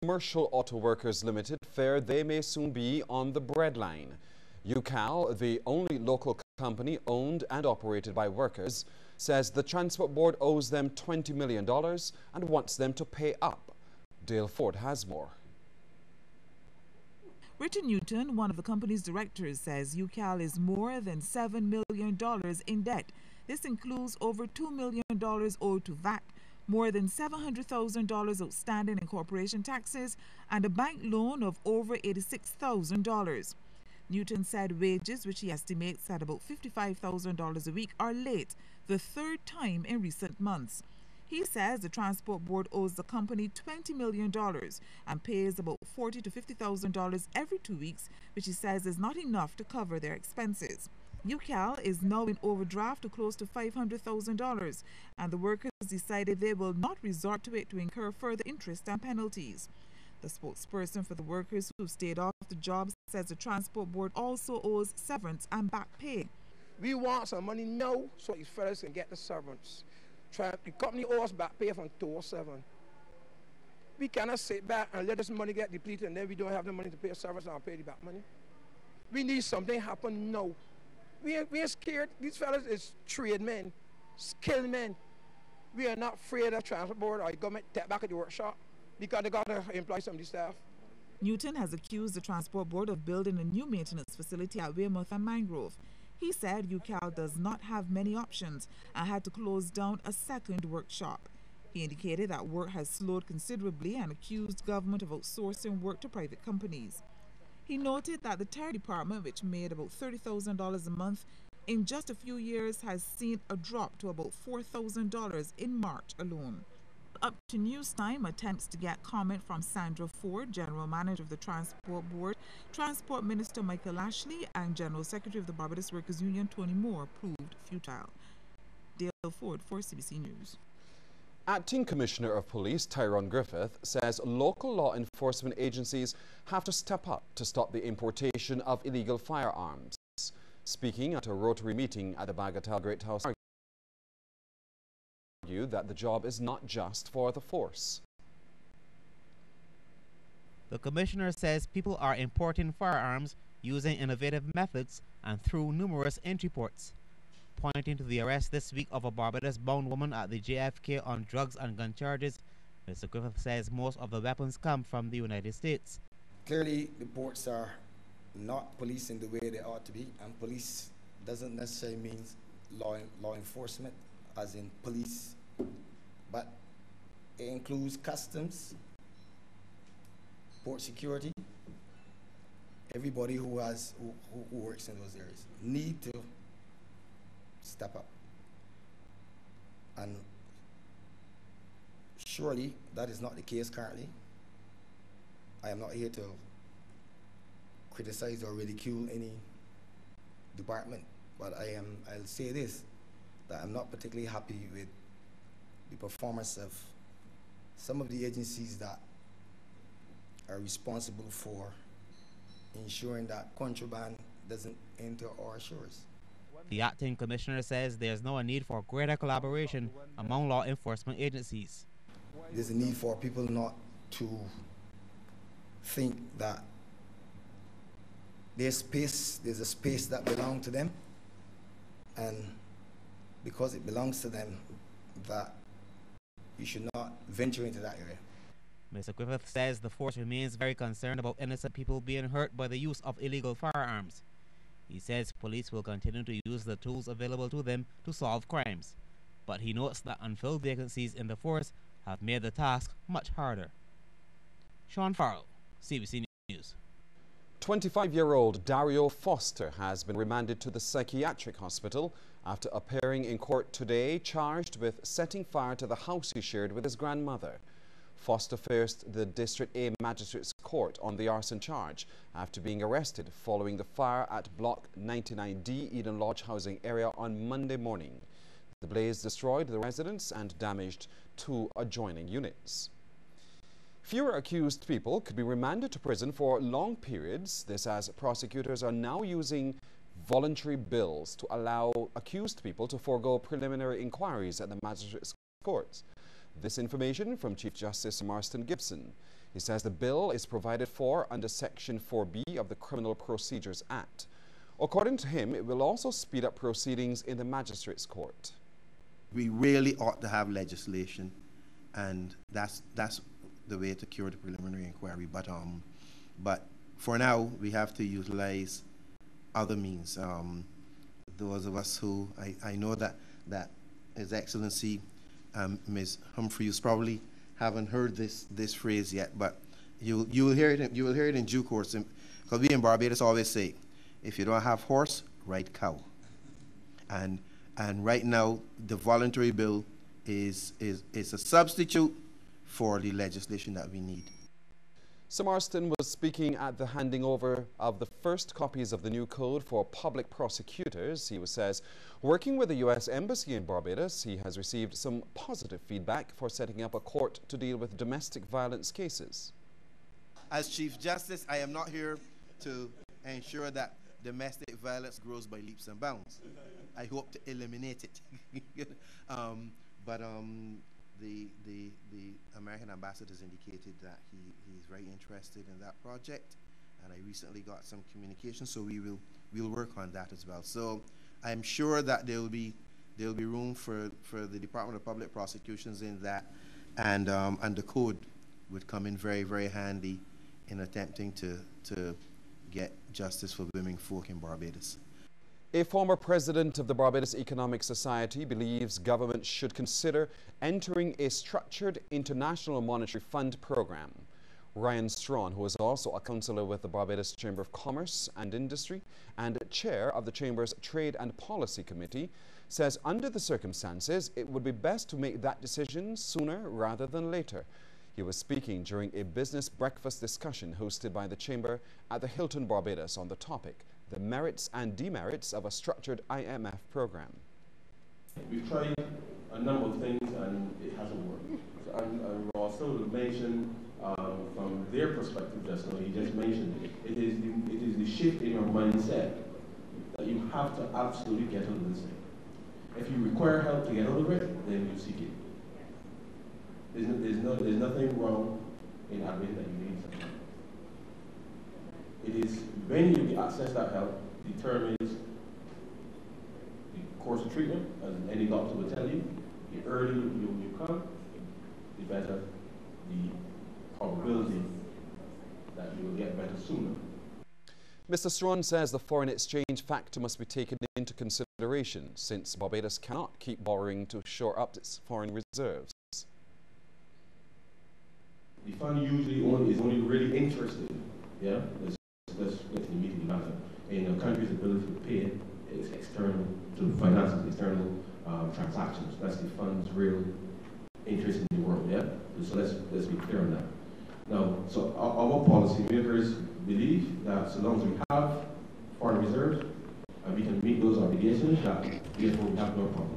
Commercial Auto Workers Limited fear they may soon be on the breadline. UCAL, the only local company owned and operated by workers, says the Transport Board owes them $20 million and wants them to pay up. Dale Ford has more. Richard Newton, one of the company's directors, says UCAL is more than $7 million in debt. This includes over $2 million owed to VAT, more than $700,000 outstanding in corporation taxes, and a bank loan of over $86,000. Newton said wages, which he estimates at about $55,000 a week, are late, the third time in recent months. He says the Transport Board owes the company $20 million and pays about $40,000 to $50,000 every 2 weeks, which he says is not enough to cover their expenses. UCAL is now in overdraft to close to $500,000, and the workers decided they will not resort to it to incur further interest and penalties. The spokesperson for the workers who stayed off the job says the Transport Board also owes severance and back pay. We want some money now so these fellas can get the severance. The company owes us back pay from 2007. We cannot sit back and let this money get depleted and then we don't have the money to pay severance and pay the back money. We need something happen now. We are scared. These fellas is trade men, skilled men. We are not afraid of Transport Board or government take back at the workshop because they got to employ some of these staff. Newton has accused the Transport Board of building a new maintenance facility at Weymouth and Mangrove. He said UCAL does not have many options and had to close down a second workshop. He indicated that work has slowed considerably and accused government of outsourcing work to private companies. He noted that the tire department, which made about $30,000 a month, in just a few years has seen a drop to about $4,000 in March alone. Up to News Time attempts to get comment from Sandra Ford, General Manager of the Transport Board, Transport Minister Michael Ashley, and General Secretary of the Barbados Workers Union, Tony Moore, proved futile. Dale Ford for CBC News. Acting Commissioner of Police Tyrone Griffith says local law enforcement agencies have to step up to stop the importation of illegal firearms. Speaking at a Rotary meeting at the Bagatelle Great House, he argued that the job is not just for the force. The Commissioner says people are importing firearms using innovative methods and through numerous entry ports. Pointing to the arrest this week of a Barbados-bound woman at the JFK on drugs and gun charges, Mr. Griffith says most of the weapons come from the United States. Clearly, the ports are not policing the way they ought to be, and police doesn't necessarily mean law enforcement, as in police, but it includes customs, port security. Everybody who works in those areas need to step up, and surely that is not the case currently. I am not here to criticize or ridicule any department, but I'll say this, that I'm not particularly happy with the performance of some of the agencies that are responsible for ensuring that contraband doesn't enter our shores. The Acting Commissioner says there's now a need for greater collaboration among law enforcement agencies. There's a need for people not to think that there's a space that belongs to them, and because it belongs to them, that you should not venture into that area. Mr. Griffith says the force remains very concerned about innocent people being hurt by the use of illegal firearms. He says police will continue to use the tools available to them to solve crimes, but he notes that unfilled vacancies in the force have made the task much harder. Sean Farrell, CBC News. 25-year-old Dario Foster has been remanded to the psychiatric hospital after appearing in court today charged with setting fire to the house he shared with his grandmother. Foster faced the District A Magistrates Court on the arson charge after being arrested following the fire at Block 99D Eden Lodge housing area on Monday morning. The blaze destroyed the residence and damaged 2 adjoining units. Fewer accused people could be remanded to prison for long periods. This as prosecutors are now using voluntary bills to allow accused people to forego preliminary inquiries at the magistrates' courts. This information from Chief Justice Marston Gibson. He says the bill is provided for under Section 4B of the Criminal Procedures Act. According to him, it will also speed up proceedings in the magistrates' court. We really ought to have legislation, and that's the way to cure the preliminary inquiry. But for now, we have to utilize other means. Those of us who I know that His Excellency Ms. Humphreys probably haven't heard this phrase yet, but you will hear it. You will hear it in due course. Because we in Barbados always say, if you don't have horse, ride cow. And right now, the voluntary bill is a substitute for the legislation that we need. Sir Marston was speaking at the handing over of the first copies of the new code for public prosecutors. He says, working with the U.S. Embassy in Barbados, he has received some positive feedback for setting up a court to deal with domestic violence cases. As Chief Justice, I am not here to ensure that domestic violence grows by leaps and bounds. I hope to eliminate it. The American ambassador has indicated that he's very interested in that project, and I recently got some communication, so we'll work on that as well. So I'm sure that there'll be room for the Department of Public Prosecutions in that, and the code would come in very, very handy in attempting to get justice for women folk in Barbados. A former president of the Barbados Economic Society believes government should consider entering a structured international monetary fund program. Ryan Strawn, who is also a councillor with the Barbados Chamber of Commerce and Industry and chair of the Chamber's Trade and Policy Committee, says under the circumstances it would be best to make that decision sooner rather than later. He was speaking during a business breakfast discussion hosted by the Chamber at the Hilton Barbados on the topic, the merits and demerits of a structured IMF program. We've tried a number of things and it hasn't worked. So, and Ross mentioned from their perspective just now, he just mentioned it is the shift in your mindset that you have to absolutely get out of this thing. If you require help to get out of it, then you seek it. There's nothing wrong in admitting that you need something. It is when you access that help determines the course of treatment, as any doctor will tell you. The earlier you come, the better the probability that you will get better sooner. Mr. Strawn says the foreign exchange factor must be taken into consideration since Barbados cannot keep borrowing to shore up its foreign reserves. The fund usually is only really interested, let's immediately matter, in a country's ability to pay its external, to finance its external transactions. That's the fund's real interest in the world, So let's be clear on that. Now, so our policymakers believe that so long as we have foreign reserves and we can meet those obligations, that therefore we have no problem.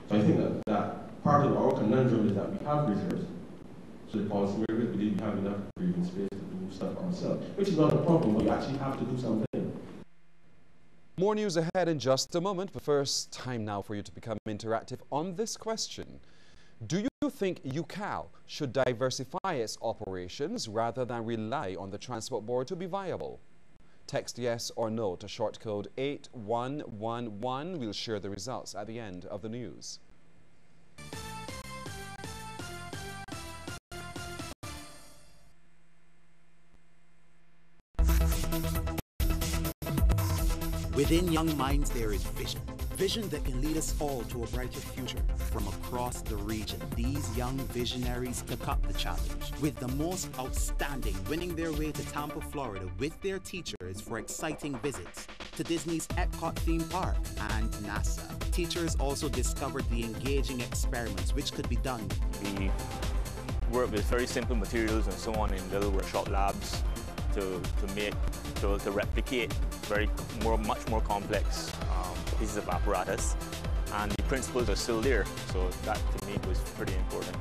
So I think that part of our conundrum is that we have reserves. So the policymakers believe we have enough breathing space to do stuff ourselves, which is not a problem, but we actually have to do something. More news ahead in just a moment, but first, time now for you to become interactive on this question. Do you think UCAL should diversify its operations rather than rely on the Transport Board to be viable? Text yes or no to short code 8111. We'll share the results at the end of the news. Within young minds there is vision. Vision that can lead us all to a brighter future. From across the region, these young visionaries took up the challenge, with the most outstanding winning their way to Tampa, Florida with their teachers for exciting visits to Disney's Epcot theme park and NASA. Teachers also discovered the engaging experiments which could be done. We work with very simple materials and so on in little workshop labs to replicate much more complex pieces of apparatus, and the principles are still there, so that to me was pretty important.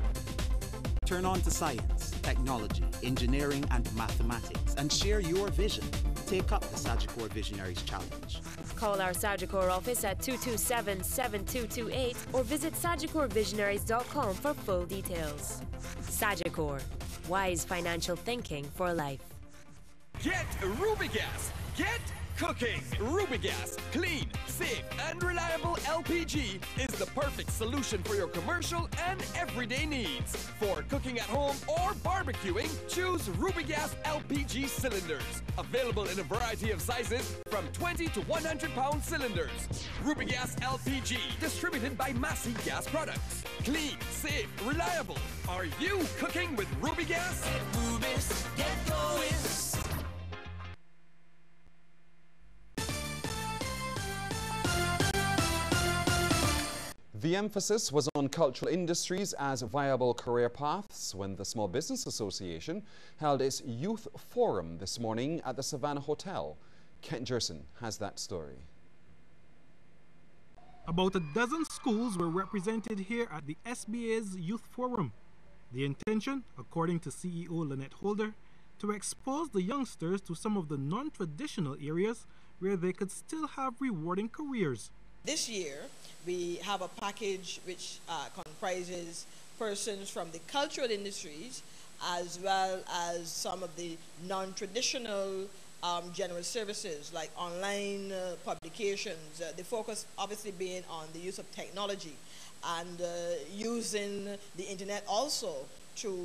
Turn on to science, technology, engineering and mathematics and share your vision. Take up the Sagicor Visionaries Challenge. Call our Sagicor office at 227-7228 or visit SagicorVisionaries.com for full details. Sagicor, wise financial thinking for life. Get Rubigas. Get cooking. Rubigas, clean, safe, and reliable LPG is the perfect solution for your commercial and everyday needs. For cooking at home or barbecuing, choose Rubigas LPG cylinders. Available in a variety of sizes from 20 to 100 pound cylinders. Rubigas LPG, distributed by Massey Gas Products. Clean, safe, reliable. Are you cooking with Rubigas? Get Rubis, get going. The emphasis was on cultural industries as viable career paths when the Small Business Association held its Youth Forum this morning at the Savannah Hotel. Kent Jerson has that story. About a dozen schools were represented here at the SBA's Youth Forum. The intention, according to CEO Lynette Holder, to expose the youngsters to some of the non-traditional areas where they could still have rewarding careers. This year, we have a package which comprises persons from the cultural industries as well as some of the non-traditional general services like online publications. The focus obviously being on the use of technology and using the internet also to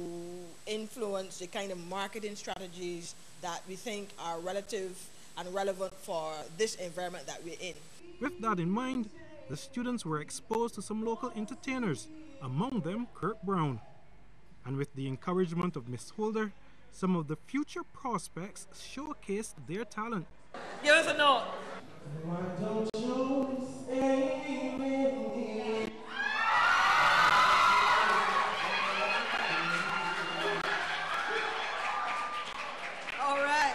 influence the kind of marketing strategies that we think are relative and relevant for this environment that we're in. With that in mind, the students were exposed to some local entertainers, among them Kurt Brown. And with the encouragement of Miss Holder, some of the future prospects showcased their talent. Give us a note. All right.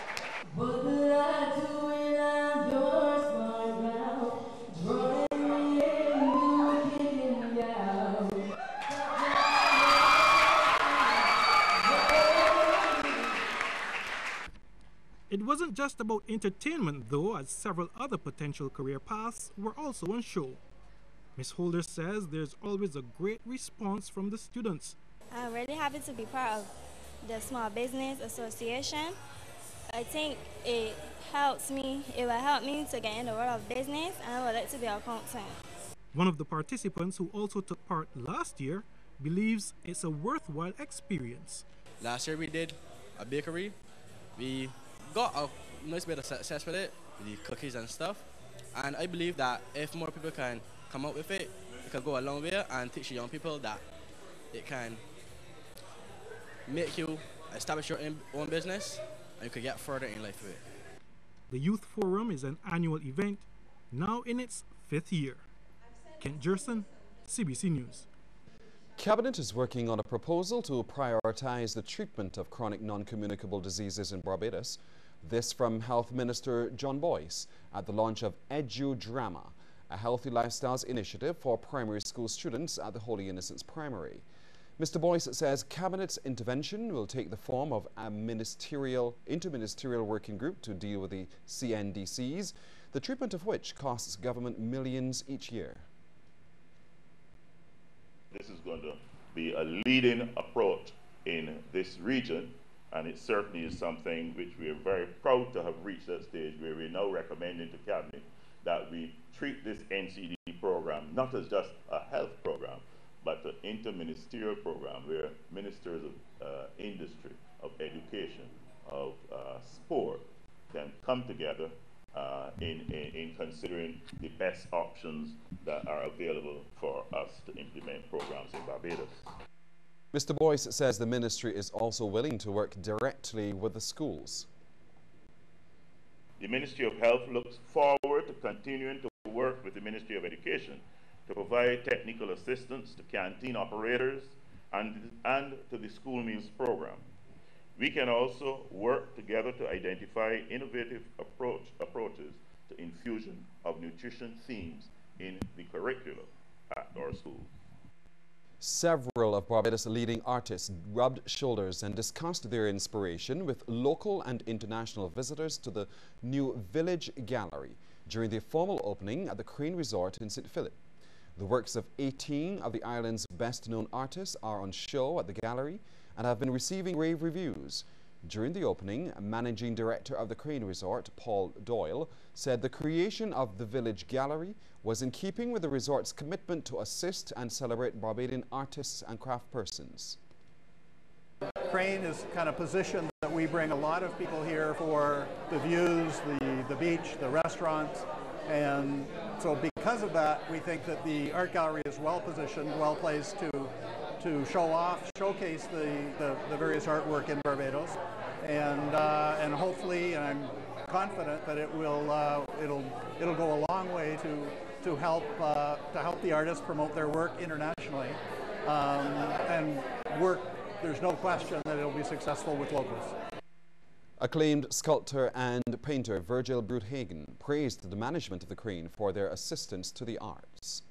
It wasn't just about entertainment though, as several other potential career paths were also on show. Ms. Holder says there's always a great response from the students. I'm really happy to be part of the Small Business Association. I think it will help me to get in the world of business, and I would like to be an accountant. One of the participants who also took part last year believes it's a worthwhile experience. Last year we did a bakery. We got a nice bit of success with it, with the cookies and stuff. And I believe that if more people can come up with it, it can go a long way and teach young people that it can make you establish your own business and you can get further in life with it. The Youth Forum is an annual event, now in its 5th year. Kent Jerson, CBC News. Cabinet is working on a proposal to prioritize the treatment of chronic non-communicable diseases in Barbados. This from Health Minister John Boyce at the launch of Edu Drama, a healthy lifestyles initiative for primary school students at the Holy Innocents Primary. Mr. Boyce says Cabinet's intervention will take the form of a interministerial working group to deal with the CNDCs, the treatment of which costs government millions each year. This is going to be a leading approach in this region, and it certainly is something which we are very proud to have reached that stage where we're now recommending to Cabinet that we treat this NCD program not as just a health program, but an interministerial program where ministers of industry, of education, of sport can come together in considering the best options that are available for us to implement programs in Barbados. Mr. Boyce says the ministry is also willing to work directly with the schools. The Ministry of Health looks forward to continuing to work with the Ministry of Education to provide technical assistance to canteen operators and to the school meals program. We can also work together to identify innovative approaches to infusion of nutrition themes in the curriculum at our schools. Several of Barbados' leading artists rubbed shoulders and discussed their inspiration with local and international visitors to the new Village Gallery during the formal opening at the Crane Resort in St. Philip. The works of 18 of the island's best-known artists are on show at the gallery, and have been receiving rave reviews. During the opening, Managing Director of the Crane Resort, Paul Doyle, said the creation of the Village Gallery was in keeping with the resort's commitment to assist and celebrate Barbadian artists and craftspersons. Crane is kind of positioned that we bring a lot of people here for the views, the beach, the restaurants, and so because of that, we think that the art gallery is well positioned, well placed to showcase the various artwork in Barbados, and hopefully, and I'm confident that it'll go a long way to help the artists promote their work internationally, and work. There's no question that it'll be successful with locals. Acclaimed sculptor and painter Virgil Broodhagen praised the management of the Crane for their assistance to the arts.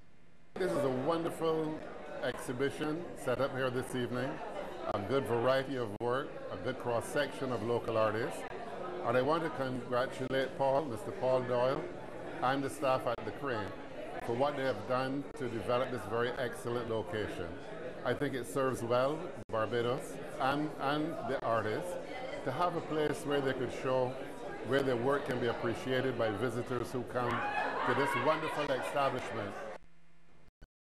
This is a wonderful exhibition set up here this evening. A good variety of work, a good cross-section of local artists. And I want to congratulate Mr. Paul Doyle, and the staff at the Crane for what they have done to develop this very excellent location. I think it serves well Barbados and the artists to have a place where they could show where their work can be appreciated by visitors who come to this wonderful establishment